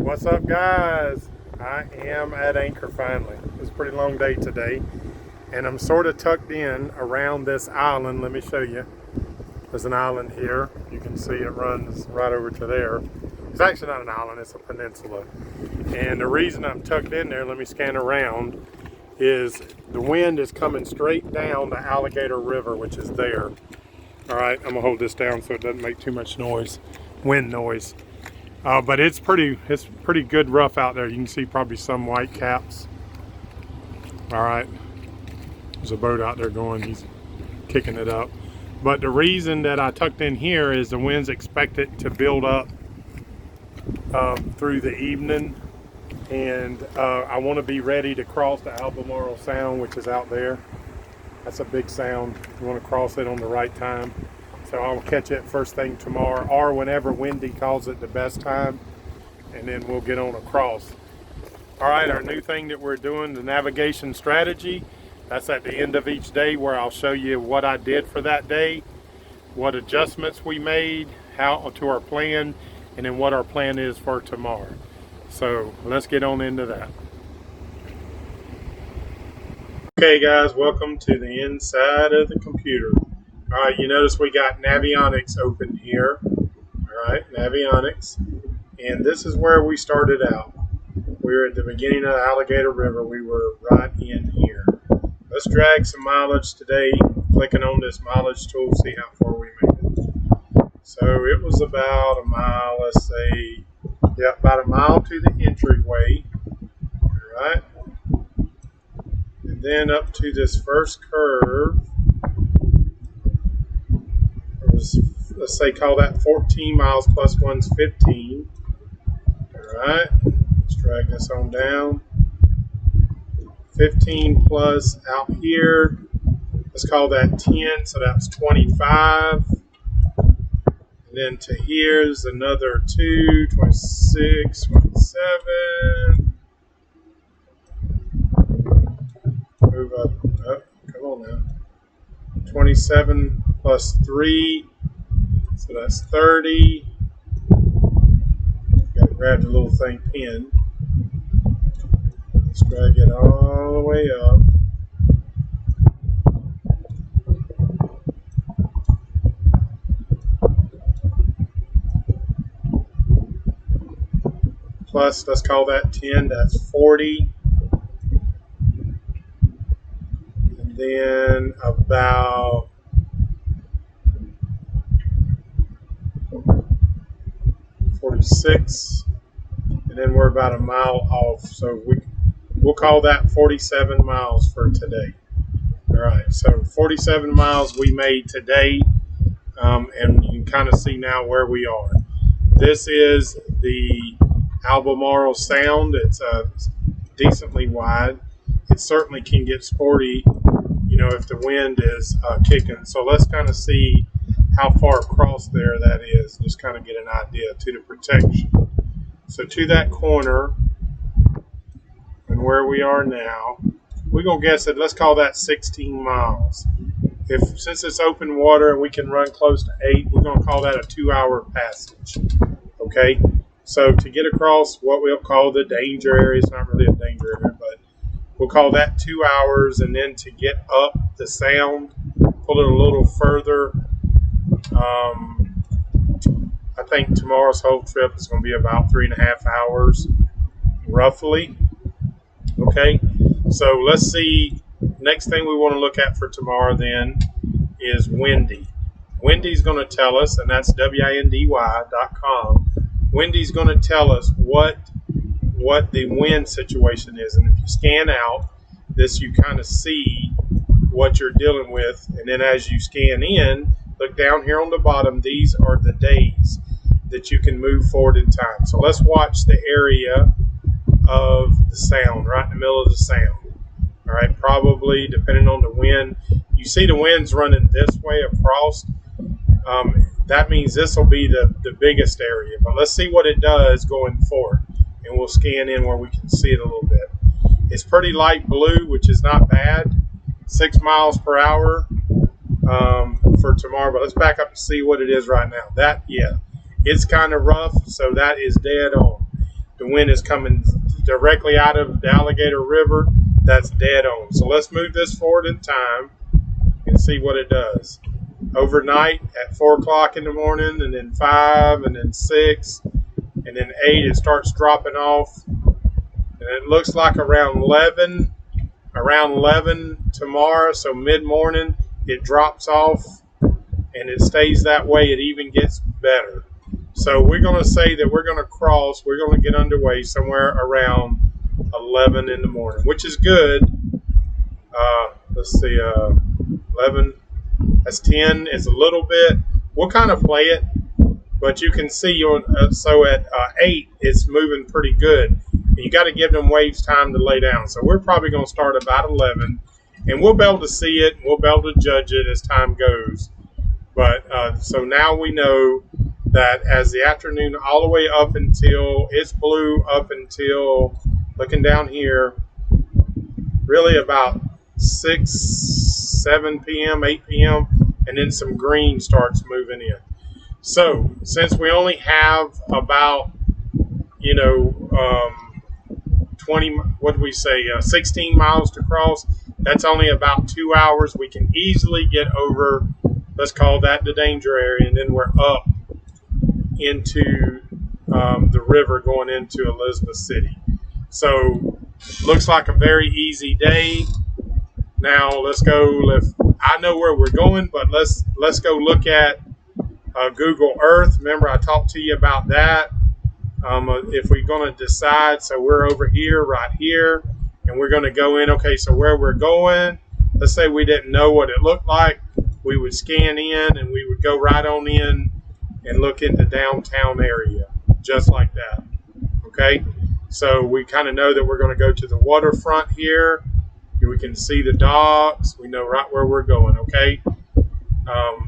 What's up, guys? I am at anchor finally. It was a pretty long day today, and I'm sort of tucked in around this island. Let me show you. There's an island here. You can see it runs right over to there. It's actually not an island, it's a peninsula. And the reason I'm tucked in there, let me scan around, is the wind is coming straight down the Alligator River, which is there. All right, I'm gonna hold this down so it doesn't make too much noise, wind noise. But it's pretty good rough out there. You can see probably some white caps. All right, there's a boat out there going, he's kicking it up. But the reason that I tucked in here is the wind's expected to build up through the evening. And I want to be ready to cross the Albemarle Sound, which is out there. That's a big sound. You want to cross it on the right time. So I'll catch it first thing tomorrow, or whenever Wendy calls it the best time, and then we'll get on across. All right, our new thing that we're doing, the navigation strategy, that's at the end of each day, where I'll show you what I did for that day, what adjustments we made, how to our plan, and then what our plan is for tomorrow. So let's get on into that. Okay guys, welcome to the inside of the computer. All right, you notice we got Navionics open here. All right, Navionics. And this is where we started out. We were at the beginning of the Alligator River. We were right in here. Let's drag some mileage today. Clicking on this mileage tool, see how far we made it. So it was about a mile, let's say, yeah, about a mile to the entryway. All right. And then up to this first curve. Let's say call that 14 miles plus one's 15. All right, let's drag this on down. 15 plus out here, let's call that 10, so that's 25. And then to here's another 2, 26, 27. Move up, oh, come on now. 27 plus 3, so that's 30. Gotta grab the little thing pin. Let's drag it all the way up. Plus, let's call that 10, that's 40. And then about 46, and then we're about a mile off, so we'll call that 47 miles for today. All right, so 47 miles we made today, and you can kind of see now where we are. This is the Albemarle Sound. It's decently wide. It certainly can get sporty, you know, if the wind is kicking. So let's kind of see how far across there that is, just kind of get an idea to the protection. So to that corner and where we are now, we're going to guess it, let's call that 16 miles. Since it's open water and we can run close to 8, we're going to call that a 2-hour passage. Okay, so to get across what we'll call the danger area, it's not really a danger area, but we'll call that 2 hours, and then to get up the sound, pull it a little further. I think tomorrow's whole trip is going to be about 3.5 hours, roughly. Okay, so let's see. Next thing we want to look at for tomorrow then is Wendy. Wendy's going to tell us, and that's windy.com. Wendy's going to tell us what the wind situation is, and if you scan out this, you kind of see what you're dealing with, and then as you scan in, look down here on the bottom. These are the days that you can move forward in time. So let's watch the area of the sound, right in the middle of the sound. All right, probably depending on the wind. You see the wind's running this way across. That means this will be the biggest area. But let's see what it does going forward. And we'll scan in where we can see it a little bit. It's pretty light blue, which is not bad. 6 miles per hour. For tomorrow, but let's back up and see what it is right now. That, yeah, it's kind of rough, so that is dead on. The wind is coming directly out of the Alligator River, that's dead on. So let's move this forward in time and see what it does. Overnight at 4 o'clock in the morning, and then 5, and then 6, and then 8, it starts dropping off. And it looks like around 11 tomorrow, so mid-morning, it drops off, and it stays that way. It even gets better. So we're going to say that we're going to get underway somewhere around 11 in the morning, which is good. Let's see, 11, that's 10, it's a little bit. We'll kind of play it, but you can see, so at 8, it's moving pretty good. You got to give them waves time to lay down. So we're probably going to start about 11, and we'll be able to see it, and we'll be able to judge it as time goes. But so now we know that as the afternoon all the way up until it's blue, up until, looking down here, really about 6, 7 p.m., 8 p.m., and then some green starts moving in. So since we only have about, 20, what do we say, 16 miles to cross, that's only about 2 hours. We can easily get over, let's call that the danger area, and then we're up into the river going into Elizabeth City. So looks like a very easy day. Now let's go. I know where we're going, but let's go look at Google Earth. Remember, I talked to you about that. If we're going to decide, so we're over here, right here, and we're going to go in. Okay, so where we're going, let's say we didn't know what it looked like, we would scan in and we would go right on in and look at the downtown area, just like that. Okay, so we kind of know that we're going to go to the waterfront here. We can see the docks. We know right where we're going. Okay.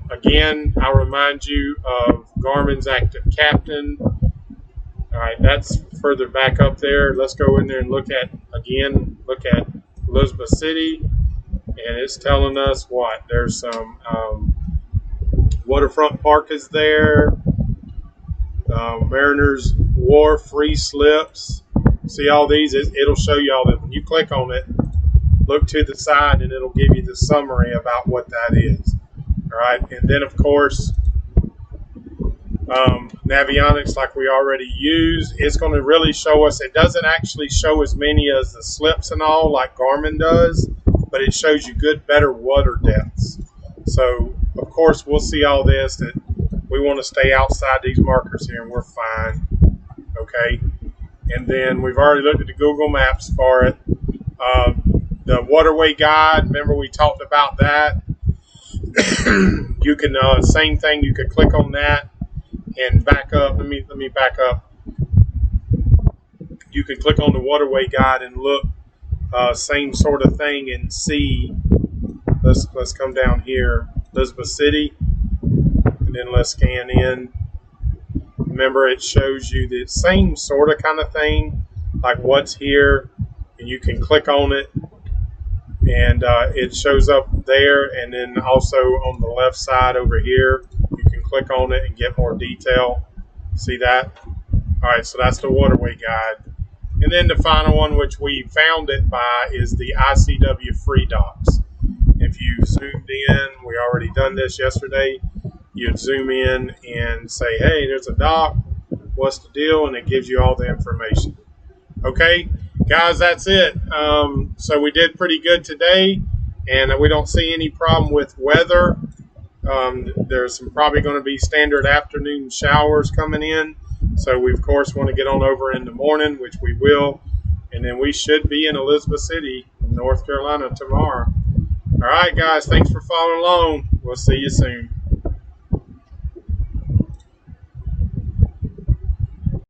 Again, I'll remind you of Garmin's Active Captain. All right, that's further back up there. Let's go in there and look at Elizabeth City, and it's telling us what? There's some waterfront park is there. Mariners Wharf, free slips. See all these? It'll show you all that. When you click on it, look to the side, and it'll give you the summary about what that is. All right, and then of course, Navionics, like we already used, it's going to really show us. It doesn't actually show as many as the slips and all like Garmin does, but it shows you better water depths. So of course we'll see all this, that we want to stay outside these markers here, and we're fine. Okay, and then we've already looked at the Google Maps for it. The waterway guide, remember we talked about that. You can same thing. You could click on that and back up. Let me back up. You can click on the waterway guide and look, same sort of thing, and see. Let's come down here, Elizabeth City, and then let's scan in. Remember, it shows you the same sort of kind of thing, like what's here, and you can click on it, and it shows up there, and then also on the left side over here, you can click on it and get more detail. See that? All right, so that's the waterway guide. And then the final one, which we found it by, is the ICW free docs. If you zoomed in, we already done this yesterday, you'd zoom in and say, hey, there's a dock, what's the deal? And it gives you all the information. Okay, guys, that's it. So we did pretty good today, and we don't see any problem with weather. There's probably going to be standard afternoon showers coming in. So we, of course, want to get on over in the morning, which we will. And then we should be in Elizabeth City, North Carolina tomorrow. All right, guys, thanks for following along. We'll see you soon.